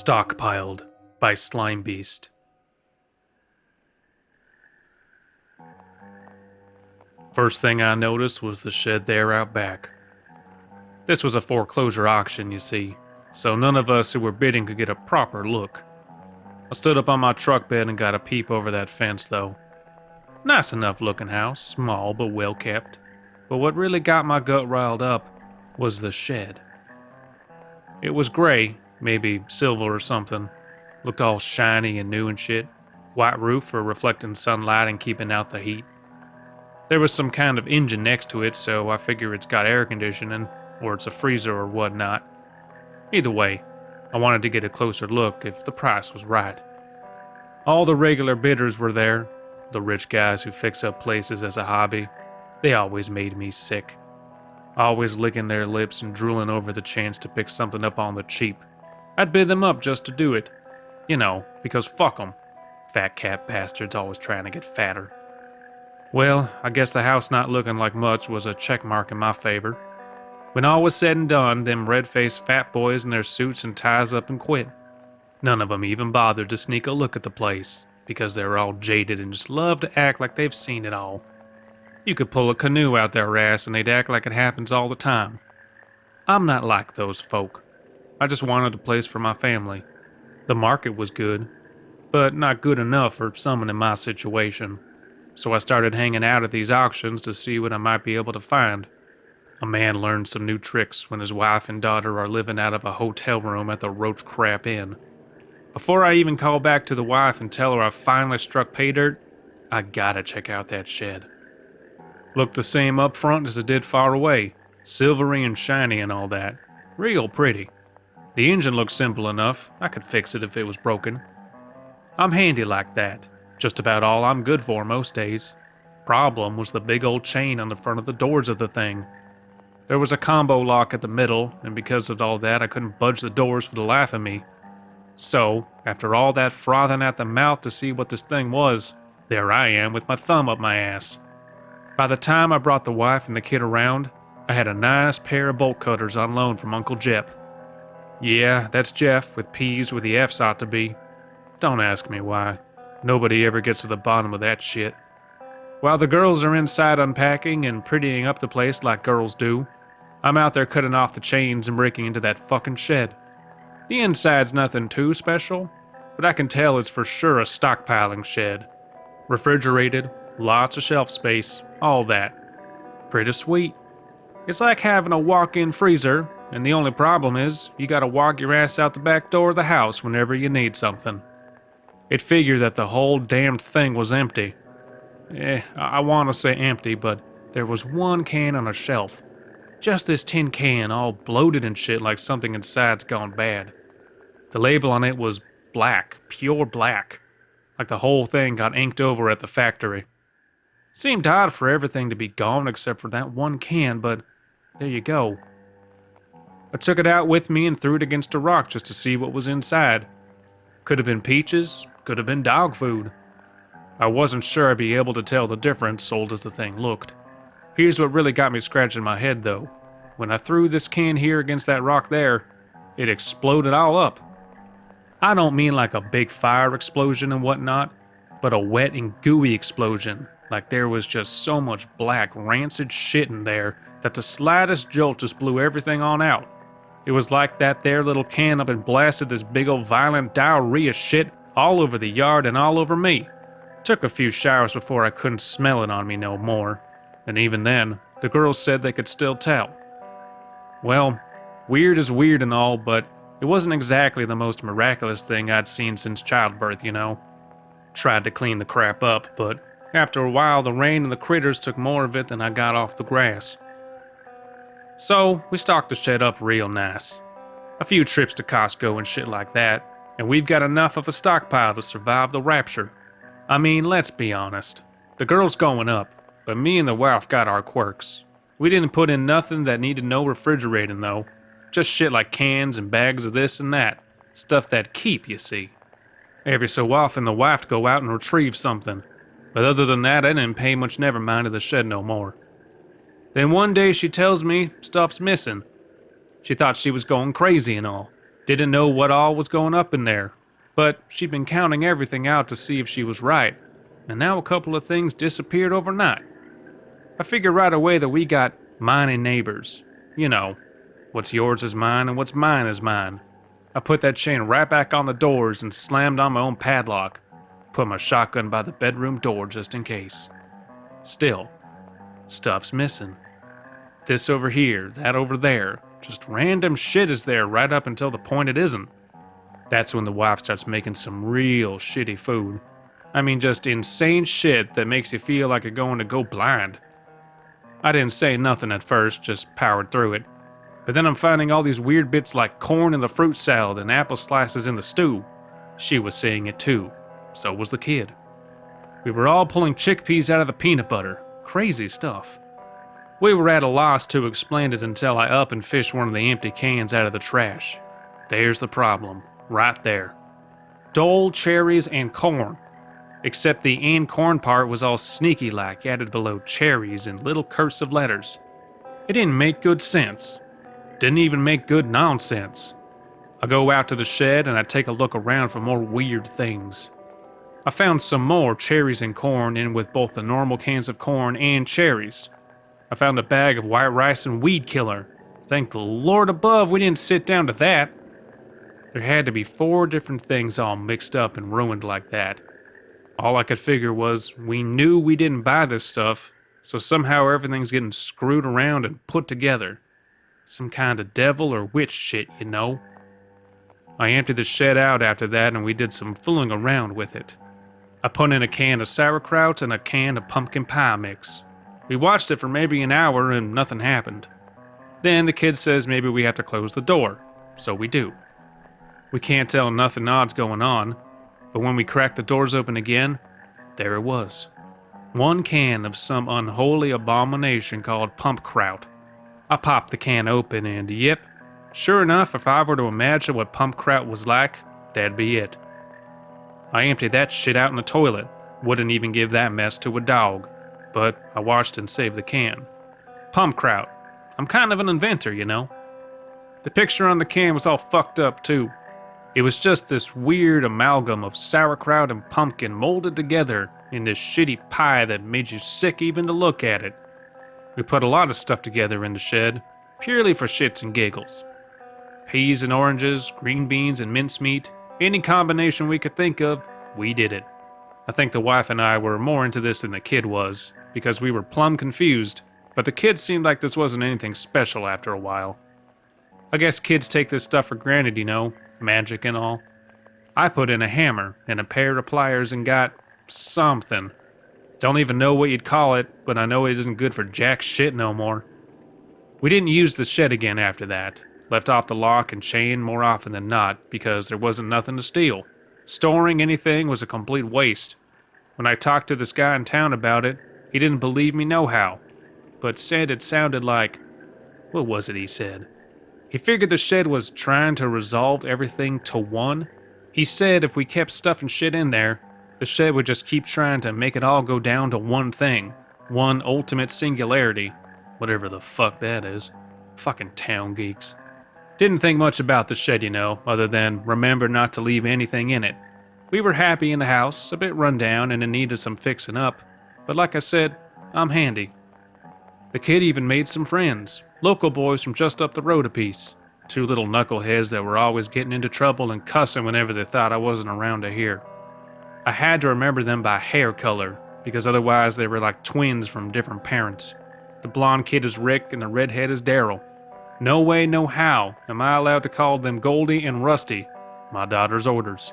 Stockpiled by Slimebeast. First thing I noticed was the shed there out back. This was a foreclosure auction, you see, so none of us who were bidding could get a proper look. I stood up on my truck bed and got a peep over that fence, though. Nice enough looking house, small but well kept. But what really got my gut riled up was the shed. It was gray, maybe silver or something. Looked all shiny and new and shit. White roof for reflecting sunlight and keeping out the heat. There was some kind of engine next to it, so I figure it's got air conditioning, or it's a freezer or whatnot. Either way, I wanted to get a closer look if the price was right. All the regular bidders were there, the rich guys who fix up places as a hobby. They always made me sick. Always licking their lips and drooling over the chance to pick something up on the cheap. I'd bid them up just to do it. You know, because fuck 'em. Fat cat bastards always trying to get fatter. Well, I guess the house not looking like much was a check mark in my favor. When all was said and done, them red-faced fat boys in their suits and ties up and quit. None of them even bothered to sneak a look at the place, because they were all jaded and just love to act like they've seen it all. You could pull a canoe out their ass and they'd act like it happens all the time. I'm not like those folk. I just wanted a place for my family. The market was good, but not good enough for someone in my situation. So I started hanging out at these auctions to see what I might be able to find. A man learns some new tricks when his wife and daughter are living out of a hotel room at the Roach Crap Inn. Before I even call back to the wife and tell her I finally struck pay dirt, I gotta check out that shed. Looked the same up front as it did far away, silvery and shiny and all that. Real pretty. The engine looked simple enough, I could fix it if it was broken. I'm handy like that, just about all I'm good for most days. Problem was the big old chain on the front of the doors of the thing. There was a combo lock at the middle, and because of all that I couldn't budge the doors for the life of me. So, after all that frothing at the mouth to see what this thing was, there I am with my thumb up my ass. By the time I brought the wife and the kid around, I had a nice pair of bolt cutters on loan from Uncle Jep. Yeah, that's Jeff, with P's where the F's ought to be. Don't ask me why. Nobody ever gets to the bottom of that shit. While the girls are inside unpacking and prettying up the place like girls do, I'm out there cutting off the chains and breaking into that fucking shed. The inside's nothing too special, but I can tell it's for sure a stockpiling shed. Refrigerated, lots of shelf space, all that. Pretty sweet. It's like having a walk-in freezer, and the only problem is you gotta walk your ass out the back door of the house whenever you need something. It figured that the whole damned thing was empty. I want to say empty, but there was one can on a shelf. Just this tin can, all bloated and shit like something inside's gone bad. The label on it was black, pure black. Like the whole thing got inked over at the factory. Seemed odd for everything to be gone except for that one can, but there you go. I took it out with me and threw it against a rock just to see what was inside. Could have been peaches, could have been dog food. I wasn't sure I'd be able to tell the difference, old as the thing looked. Here's what really got me scratching my head though. When I threw this can here against that rock there, it exploded all up. I don't mean like a big fire explosion and whatnot, but a wet and gooey explosion, like there was just so much black, rancid shit in there that the slightest jolt just blew everything on out. It was like that there little can up and blasted this big old violent diarrhea shit all over the yard and all over me. Took a few showers before I couldn't smell it on me no more, and even then, the girls said they could still tell. Well, weird is weird and all, but it wasn't exactly the most miraculous thing I'd seen since childbirth, you know. Tried to clean the crap up, but after a while the rain and the critters took more of it than I got off the grass. So, we stocked the shed up real nice. A few trips to Costco and shit like that, and we've got enough of a stockpile to survive the rapture. I mean, let's be honest. The girl's going up, but me and the wife got our quirks. We didn't put in nothing that needed no refrigerating though. Just shit like cans and bags of this and that. Stuff that keep, you see. Every so often the wife'd go out and retrieve something, but other than that I didn't pay much never mind to the shed no more. Then one day she tells me stuff's missing. She thought she was going crazy and all. Didn't know what all was going up in there, but she'd been counting everything out to see if she was right, and now a couple of things disappeared overnight. I figured right away that we got mining neighbors. You know, what's yours is mine and what's mine is mine. I put that chain right back on the doors and slammed on my own padlock. Put my shotgun by the bedroom door just in case. Still, stuff's missing. This over here, that over there. Just random shit is there right up until the point it isn't. That's when the wife starts making some real shitty food. I mean, just insane shit that makes you feel like you're going to go blind. I didn't say nothing at first, just powered through it. But then I'm finding all these weird bits like corn in the fruit salad and apple slices in the stew. She was seeing it too. So was the kid. We were all pulling chickpeas out of the peanut butter. Crazy stuff. We were at a loss to explain it until I up and fished one of the empty cans out of the trash. There's the problem. Right there. Dole, cherries, and corn. Except the and corn part was all sneaky-like added below cherries in little cursive letters. It didn't make good sense. Didn't even make good nonsense. I go out to the shed and I take a look around for more weird things. I found some more cherries and corn in with both the normal cans of corn and cherries. I found a bag of white rice and weed killer. Thank the Lord above we didn't sit down to that. There had to be 4 different things all mixed up and ruined like that. All I could figure was we knew we didn't buy this stuff, so somehow everything's getting screwed around and put together. Some kind of devil or witch shit, you know. I emptied the shed out after that and we did some fooling around with it. I put in a can of sauerkraut and a can of pumpkin pie mix. We watched it for maybe an hour and nothing happened. Then the kid says maybe we have to close the door, so we do. We can't tell nothing odd's going on, but when we cracked the doors open again, there it was. 1 can of some unholy abomination called pump kraut. I popped the can open and yep, sure enough, if I were to imagine what pump kraut was like, that'd be it. I emptied that shit out in the toilet. Wouldn't even give that mess to a dog. But I washed and saved the can. Pump kraut. I'm kind of an inventor, you know. The picture on the can was all fucked up too. It was just this weird amalgam of sauerkraut and pumpkin molded together in this shitty pie that made you sick even to look at it. We put a lot of stuff together in the shed, purely for shits and giggles. Peas and oranges, green beans and mincemeat, any combination we could think of, we did it. I think the wife and I were more into this than the kid was, because we were plumb confused, but the kid seemed like this wasn't anything special after a while. I guess kids take this stuff for granted, you know, magic and all. I put in a hammer and a pair of pliers and got something. Don't even know what you'd call it, but I know it isn't good for jack shit no more. We didn't use the shed again after that. Left off the lock and chain more often than not because there wasn't nothing to steal. Storing anything was a complete waste. When I talked to this guy in town about it, he didn't believe me nohow, but said it sounded like... What was it he said? He figured the shed was trying to resolve everything to one. He said if we kept stuffing shit in there, the shed would just keep trying to make it all go down to one thing. One ultimate singularity. Whatever the fuck that is. Fucking town geeks. Didn't think much about the shed, you know, other than remember not to leave anything in it. We were happy in the house, a bit run down and in need of some fixing up. But like I said, I'm handy. The kid even made some friends. Local boys from just up the road a piece. 2 little knuckleheads that were always getting into trouble and cussing whenever they thought I wasn't around to hear. I had to remember them by hair color, because otherwise they were like twins from different parents. The blonde kid is Rick and the redhead is Daryl. No way, no how am I allowed to call them Goldie and Rusty, my daughter's orders.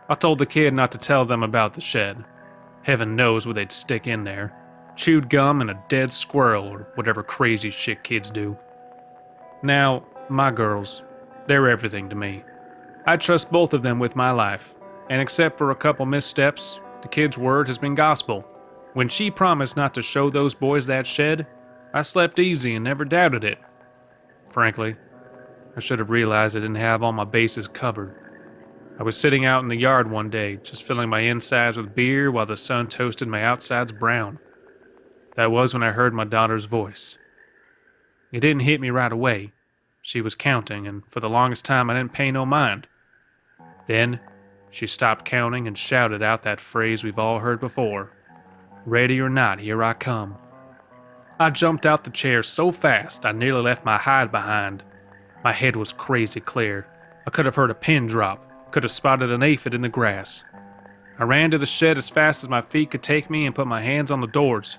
I told the kid not to tell them about the shed. Heaven knows what they'd stick in there. Chewed gum and a dead squirrel or whatever crazy shit kids do. Now, my girls, they're everything to me. I trust both of them with my life, and except for a couple missteps, the kid's word has been gospel. When she promised not to show those boys that shed, I slept easy and never doubted it. Frankly, I should have realized I didn't have all my bases covered. I was sitting out in the yard one day, just filling my insides with beer while the sun toasted my outsides brown. That was when I heard my daughter's voice. It didn't hit me right away. She was counting, and for the longest time I didn't pay no mind. Then, she stopped counting and shouted out that phrase we've all heard before. Ready or not, here I come. I jumped out the chair so fast I nearly left my hide behind. My head was crazy clear. I could have heard a pin drop, could have spotted an aphid in the grass. I ran to the shed as fast as my feet could take me and put my hands on the doors.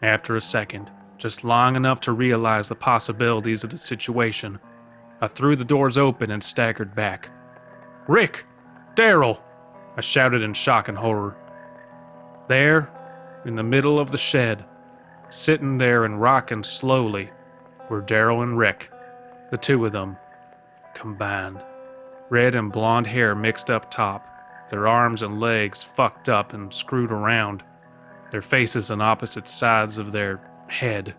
After a second, just long enough to realize the possibilities of the situation, I threw the doors open and staggered back. "Rick! Daryl!" I shouted in shock and horror. There, in the middle of the shed, sitting there and rocking slowly, were Daryl and Rick, the two of them, combined. Red and blonde hair mixed up top, their arms and legs fucked up and screwed around, their faces on opposite sides of their head.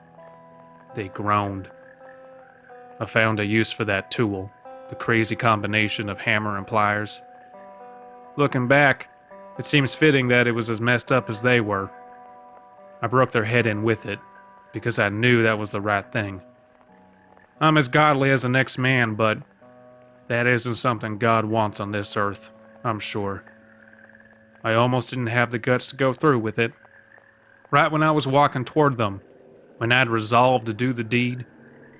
They groaned. I found a use for that tool, the crazy combination of hammer and pliers. Looking back, it seems fitting that it was as messed up as they were. I broke their head in with it, because I knew that was the right thing. I'm as godly as the next man, but that isn't something God wants on this earth, I'm sure. I almost didn't have the guts to go through with it. Right when I was walking toward them, when I'd resolved to do the deed,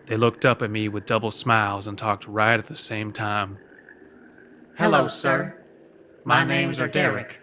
they looked up at me with double smiles and talked right at the same time. Hello, sir. My names are Derek.